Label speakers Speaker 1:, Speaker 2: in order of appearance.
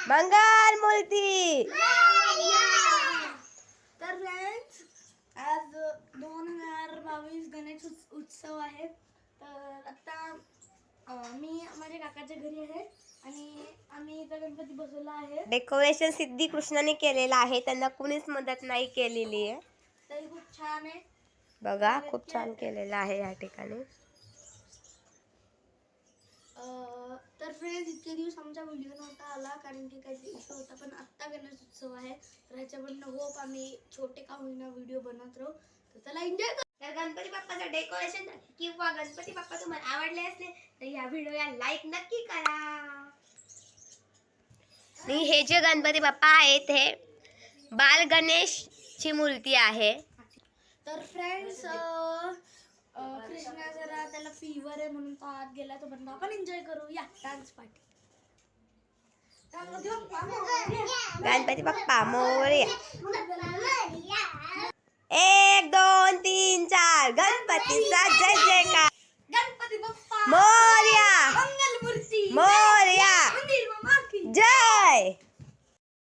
Speaker 1: मंगल मूर्ती।
Speaker 2: तर फ्रेंड्स आज 2022 गणेश उत्सव आहे। तर आता मी माझ्या काकाच्या घरी आहे आणि आम्ही इथं गणपती बसवला आहे।
Speaker 1: डेकोरेशन सिद्धी कृष्णाने केलेलं आहे, त्यांना कुणीच मदत नाही केलेली आहे।
Speaker 2: तरी खूप छान आहे
Speaker 1: बघा, खूप छान केलेलं आहे या ठिकाणी।
Speaker 2: तर फ्रेंड्स इतके दिवस आमचा व्हिडिओ नव्हता आला कारण की काही इश्यू होता, पण आत्ता गणेश उत्सव आहे तर ह्याच्याकडनं होप आम्ही छोटे का होईना व्हिडिओ बनवत राहू। तर त्याला एन्जॉय कर।
Speaker 1: तर गणपती बाप्पाचं डेकोरेशन किंवा गणपती बाप्पा तुम्हाला आवडले असले तर या व्हिडिओला लाईक नक्की करा। आणि हे जे गणपती बाप्पा आहेत हे बाल गणेशची मूर्ती आहे।
Speaker 2: तर फ्रेंड्स कृष्णा जरा त्याला फीवर आहे म्हणून तो आत गेला, तो बंद आपण एन्जॉय करू या डान्स पार्टी।
Speaker 1: गणपती बाप्पा मोरया। 1 2 3 4 गणपतीचा जय जयकार।
Speaker 2: गणपती बाप्पा
Speaker 1: मोरया।